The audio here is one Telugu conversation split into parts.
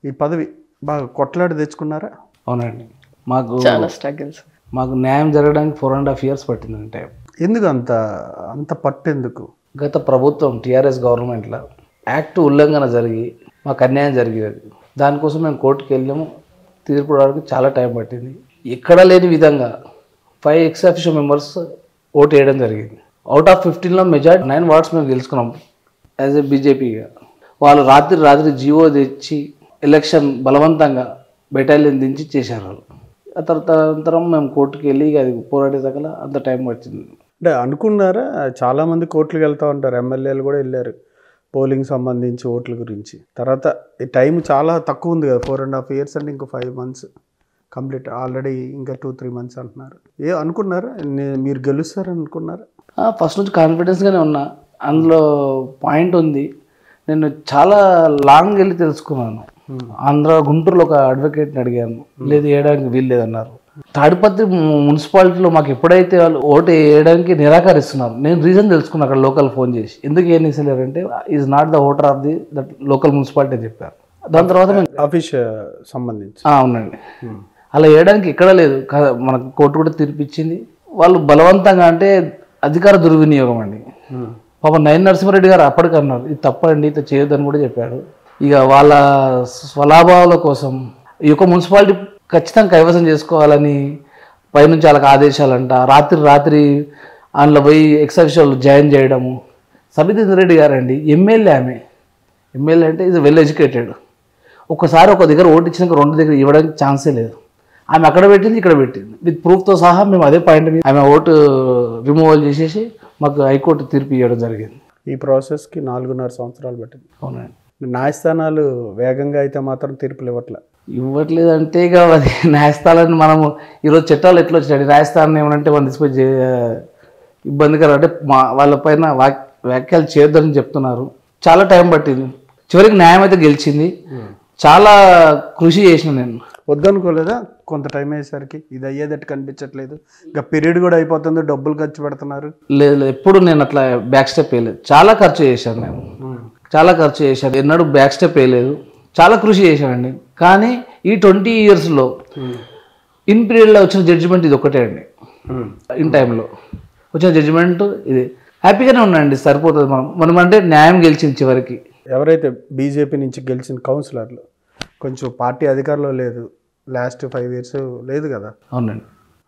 ఈ పదవి బాగా కొట్లాడి తెచ్చుకున్నారా? అవునండి. మాకు చాలా స్ట్రగుల్స్. మాకు న్యాయం జరగడానికి 4.5 years పట్టిందంటే. ఎందుకు అంత అంత పట్టు ఎందుకు? గత ప్రభుత్వం టీఆర్ఎస్ గవర్నమెంట్లో యాక్ట్ ఉల్లంఘన జరిగి మాకు అన్యాయం జరిగేది. దానికోసం మేము కోర్టుకు వెళ్ళాము. తీర్పు రావడానికి చాలా టైం పట్టింది. ఎక్కడా లేని విధంగా 5 ex-officio మెంబర్స్ ఓటు వేయడం జరిగింది. అవుట్ ఆఫ్ 15లో మెజారిటీ 9 wards మేము గెలుచుకున్నాం యాజ్ ఏ బీజేపీగా. వాళ్ళు రాత్రి జీవో తెచ్చి ఎలక్షన్ బలవంతంగా బెటాలియన్ దించి చేశారు వాళ్ళు. ఆ తర్వాత మేము కోర్టుకు వెళ్ళి అది పోరాడేదాకా అంత టైం పట్టింది. అంటే అనుకున్నారా? చాలామంది కోర్టులకు వెళ్తూ ఉంటారు, ఎమ్మెల్యేలు కూడా వెళ్ళారు పోలింగ్ సంబంధించి ఓట్ల గురించి. తర్వాత ఈ టైం చాలా తక్కువ ఉంది కదా, 4.5 years అంటే ఇంకో 5 months కంప్లీట్. ఆల్రెడీ ఇంకా 2-3 months అంటున్నారు. అనుకున్నారా మీరు గెలుస్తారని అనుకున్నారా? ఫస్ట్ నుంచి కాన్ఫిడెన్స్గానే ఉన్నా. అందులో పాయింట్ ఉంది, నేను చాలా లాంగ్ వెళ్ళి తెలుసుకున్నాను. ఆంధ్ర గుంటూరులో ఒక అడ్వకేట్ని అడిగాను, లేదు వేయడానికి వీలు లేదన్నారు. తాడిపత్రి మున్సిపాలిటీలో మాకు ఎప్పుడైతే వాళ్ళు ఓటు వేయడానికి నిరాకరిస్తున్నారు, నేను రీజన్ తెలుసుకున్నాను అక్కడ లోకల్ ఫోన్ చేసి. ఎందుకు ఏం చేసలేరంటే is not the voter of the that local municipality అని చెప్పారు. దాని తర్వాత ఆఫీస్ సంబంధించి అవునండి, అలా వేయడానికి ఎక్కడ లేదు. మనకు కోర్టు కూడా తీర్పిచ్చింది. వాళ్ళు బలవంతంగా అంటే అధికార దుర్వినియోగం అండి. పాపం నయన నరసింహారెడ్డి గారు అప్పటికన్నారు ఇది తప్పండి, ఇది చేయొద్దని కూడా చెప్పాడు. ఇక వాళ్ళ స్వలాభాల కోసం ఈ యొక్క మున్సిపాలిటీ ఖచ్చితంగా కైవసం చేసుకోవాలని పైనుంచి వాళ్ళకి ఆదేశాలంట. రాత్రి అందులో పోయి ఎక్స్-అఫీషియల్ జాయిన్ చేయడము. సబితా ఇంద్రెడ్డి గారండి ఎమ్మెల్యే, ఆమె ఎమ్మెల్యే అంటే ఇది వెల్ ఎడ్యుకేటెడ్. ఒక్కసారి ఒక దగ్గర ఓటు ఇచ్చినాక 2 దగ్గర ఇవ్వడానికి ఛాన్సే లేదు. ఆమె అక్కడ పెట్టింది, ఇక్కడ పెట్టింది, విత్ ప్రూఫ్తో సహా. మేము అదే పాయింట్ మీద ఆమె ఓటు రిమూవల్ చేసేసి మాకు హైకోర్టు తీర్పు ఇవ్వడం జరిగింది. ఈ ప్రాసెస్కి 4.5 సంవత్సరాలు పట్టింది. అవునండి. న్యాయస్థానాలు వేగంగా అయితే మాత్రం తీర్పులు ఇవ్వట్లేదంటే ఇక అది న్యాయస్థానాన్ని మనము ఈరోజు చట్టాలు ఎట్లా వచ్చినాయి, న్యాయస్థానం ఏమంటే మనం తీసుకొని ఇబ్బందికరం అంటే వాళ్ళపైన వ్యాఖ్యలు చేయొద్దని చెప్తున్నారు. చాలా టైం పట్టింది, చివరికి న్యాయం అయితే గెలిచింది. చాలా కృషి చేసిన నేను. వద్దనుకోలేదా? కొంత టైం అయ్యేసరికి ఇది అయ్యేదట్టు కనిపించట్లేదు, ఇంకా పీరియడ్ కూడా అయిపోతుంది, డబ్బులు ఖర్చు పెడుతున్నారు. లేదు, ఎప్పుడు నేను అట్లా బ్యాక్ స్టెప్ వేయలేదు. చాలా ఖర్చు చేశాను నేను, చాలా ఖర్చు చేశాను. ఎన్నడూ బ్యాక్ స్టెప్ వేయలేదు, చాలా కృషి చేశానండి. కానీ ఈ 20 yearsలో ఇన్ పీరియడ్లో వచ్చిన జడ్జిమెంట్ ఇది ఒకటే అండి. ఇన్ టైంలో వచ్చిన జడ్జిమెంట్ ఇది. హ్యాపీగానే ఉన్నాయండి, సరిపోతుంది. మనం అంటే న్యాయం గెలిచింది చివరికి. ఎవరైతే బీజేపీ నుంచి గెలిచిన కౌన్సిలర్లు కొంచెం పార్టీ అధికారంలో లేదు, లాస్ట్ 5 years లేదు కదా. అవునండి.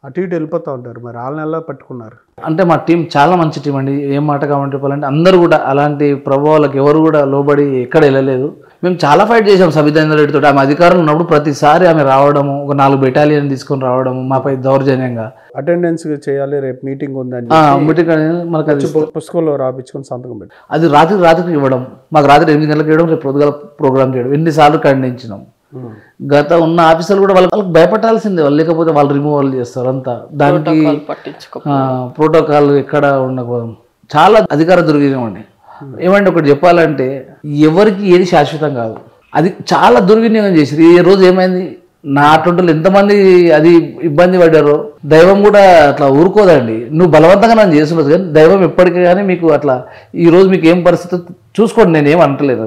అటు ఇటు వెళ్ళిపోతూ ఉంటారు, మరి వాళ్ళని ఎలా పట్టుకున్నారు? అంటే మా టీం చాలా మంచి టీం అండి. ఏం మాట కావాలంటే చెప్పాలంటే అందరూ కూడా అలాంటి ప్రభావాలకు ఎవరు కూడా లోబడి ఎక్కడ వెళ్ళలేదు. మేము చాలా ఫైట్ చేసాం సబితా ఇంద్రెడ్డితో. ఆమె అధికారంలో ఉన్నప్పుడు ప్రతిసారి ఆమె రావడము, ఒక 4 battalion తీసుకొని రావడము, మాపై దౌర్జన్యంగా అటెండెన్స్ చేయాలి, రేపు మీటింగ్ ఉందని మీటింగ్ మనకు అది పుస్తకంలో రాపించుకొని సంతకం పెట్టి అది రాత్రికి ఇవ్వడం, మాకు రాత్రి 8 గంటలకు ఇవ్వడం, రేపు పొద్దుగాల ప్రోగ్రామ్ చేయడం. ఎన్నిసార్లు ఖండించినాం. గత ఉన్న ఆఫీసర్లు కూడా వాళ్ళకి భయపడాల్సిందే, వాళ్ళు లేకపోతే వాళ్ళు రిమూవల్ చేస్తారు అంతా. దానికి ప్రోటోకాల్ ఎక్కడ ఉండకపోవడం, చాలా అధికార దుర్వినియోగం అండి. ఏమంటే ఒకటి చెప్పాలంటే ఎవరికి ఏది శాశ్వతం కాదు, అది చాలా దుర్వినియోగం చేసారు. ఈ రోజు ఏమైంది, నా అటువంటి ఎంతమంది అది ఇబ్బంది పడ్డారో. దైవం కూడా అట్లా ఊరుకోదండి. నువ్వు బలవంతంగా నన్ను చేస్తున్నది, కానీ దైవం ఎప్పటికీ కానీ మీకు అట్లా ఈరోజు మీకు ఏం పరిస్థితి చూసుకోండి, నేనేం అంటలేదు.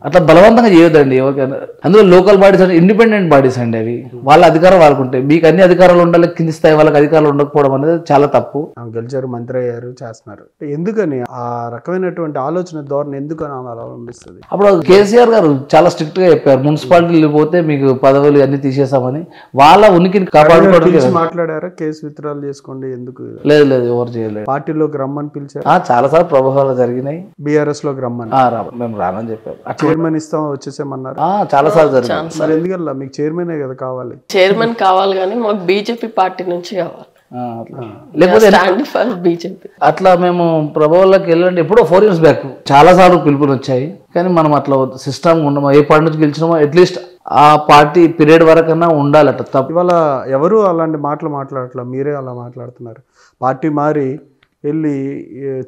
అట్లా బలవంతంగా చేయొద్దండి ఎవరికైనా. అందులో లోకల్ బాడీస్ అంటే ఇండిపెండెంట్ బాడీస్ అండి, అవి వాళ్ళ అధికారం వాళ్ళకుంటాయి. మీకు అన్ని అధికారాలు ఉండాలి, కింది స్థాయి వాళ్ళకి అధికారాలు ఉండకపోవడం అనేది చాలా తప్పు. గెలిచారు, మంత్రి అయ్యారు, చేస్తున్నారు. ఎందుకని ఆ రకమైనటువంటి ఆలోచన ధోరణి ఎందుకని అవలంబిస్తుంది? అప్పుడు కేసీఆర్ గారు చాలా స్ట్రిక్ట్ గా చెప్పారు, మున్సిపాలిటీలు పోతే మీకు పదవులు అన్ని తీసేసామని. వాళ్ళ ఉనికిని కాపాడుకోవడం. మాట్లాడారా కేసు విత్డ్రాల్ చేసుకోండి ఎందుకు? లేదు, ఎవరు చేయలేదు. పార్టీలోకి రమ్మని పిలిచారు, చాలా సార్లు ప్రభావాలు జరిగినాయి. బీఆర్ఎస్ లోకి రమ్మని మేము రానని చెప్పారు. చైర్మన్ ఇస్తాం వచ్చేసేమన్నారు, చాలా సార్లు జరిగింది. మరి ఎందుకల్లా మీకు చైర్మనే కదా కావాలి? చైర్మన్ కావాలి కానీ మాకు బీజేపీ పార్టీ నుంచి కావాలి, లేకపోతే బీజేపీ. అట్లా మేము ప్రభావాల్లోకి వెళ్ళండి. ఎప్పుడో 4 years బ్యాక్ చాలా సార్లు పిలుపులు వచ్చాయి, కానీ మనం అట్లా సిస్టమ్ ఉండమో, ఏ పార్టీ నుంచి గెలిచినామో అట్లీస్ట్ ఆ పార్టీ పీరియడ్ వరకన్నా ఉండాలట. తప్ప ఇవాళ ఎవరు అలాంటి మాటలు మాట్లాడట్లా, మీరే అలా మాట్లాడుతున్నారు. పార్టీ మారి వెళ్ళి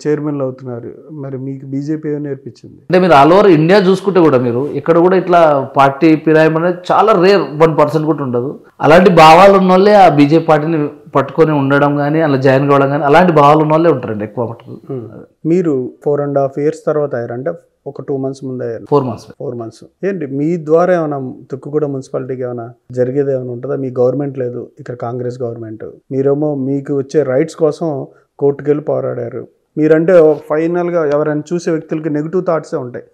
చైర్మన్లు అవుతున్నారు, మరి మీకు బీజేపీ ఏమో నేర్పించింది? అంటే మీరు ఆల్ ఓవర్ ఇండియా చూసుకుంటే కూడా మీరు ఇక్కడ కూడా ఇట్లా పార్టీ ఫిరాయింపు అనేది చాలా రేర్, 1% కూడా ఉండదు. అలాంటి భావాలు ఉన్న వాళ్ళే ఆ బీజేపీ పార్టీని పట్టుకొని ఉండడం కానీ అలా జాయిన్ కావడం కానీ అలాంటి భావాలు ఉన్న వాళ్ళే ఉంటారండి ఎక్కువ మటుకు. మీరు 4.5 years తర్వాత అయ్యారంటే ఒక 2 months ముందే 4 months. 4 months. ఏంటి మీ ద్వారా ఏమైనా తుక్కుగూడ మున్సిపాలిటీకి ఏమైనా జరిగేది ఏమైనా ఉంటుందా? మీ గవర్నమెంట్ లేదు, ఇక్కడ కాంగ్రెస్ గవర్నమెంట్, మీరేమో మీకు వచ్చే రైట్స్ కోసం కోర్టుకు వెళ్ళి పోరాడారు. మీరంటే ఫైనల్గా ఎవరైనా చూసే వ్యక్తులకి నెగిటివ్ థాట్సే ఉంటాయి.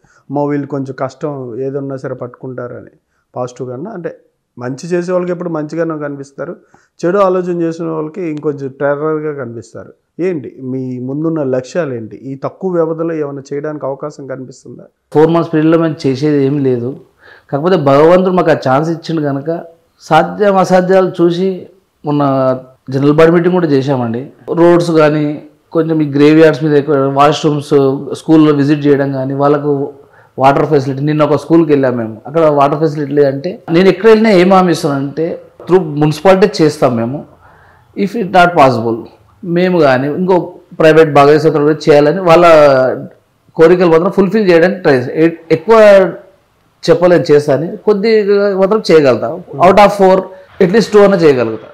వీళ్ళు కొంచెం కష్టం ఏదన్నా సరే పట్టుకుంటారని. పాజిటివ్ కన్నా అంటే మంచి చేసే వాళ్ళకి ఎప్పుడు మంచిగానే కనిపిస్తారు, చెడు ఆలోచన చేసిన వాళ్ళకి ఇంకొంచెం టెర్రర్గా కనిపిస్తారు. ఏంటి మీ ముందున్న లక్ష్యాలు ఏంటి? ఈ తక్కువ వ్యవధిలో ఏమైనా చేయడానికి అవకాశం కనిపిస్తుందా? 4 months పీరియడ్లో మేము చేసేది ఏం లేదు. కాకపోతే భగవంతుడు మాకు ఆ ఛాన్స్ ఇచ్చిండు కనుక సాధ్యం అసాధ్యాలు చూసి మొన్న జనరల్ బాడీ మీటింగ్ కూడా చేశామండి. రోడ్స్ కానీ కొంచెం ఈ గ్రేవ్ యార్డ్స్ మీద ఎక్కువ వాష్రూమ్స్ స్కూల్లో విజిట్ చేయడం కానీ, వాళ్ళకు వాటర్ ఫెసిలిటీ. నిన్న ఒక స్కూల్కి వెళ్ళాము మేము, అక్కడ వాటర్ ఫెసిలిటీ అంటే నేను ఎక్కడ వెళ్ళినా ఏం హామీ ఇస్తానంటే త్రూ మున్సిపాలిటీ చేస్తాం మేము. ఇఫ్ ఇట్ నాట్ పాసిబుల్ మేము కానీ ఇంకో ప్రైవేట్ భాగస్వామ్యంతో చేయాలని వాళ్ళ కోరికలు మాత్రం ఫుల్ఫిల్ చేయడానికి ట్రై. ఎక్కువ చెప్పలేని చేస్తాను, కొద్దిగా మాత్రం చేయగలుగుతా. అవుట్ ఆఫ్ 4 అట్లీస్ట్ 2 అన్న చేయగలుగుతా.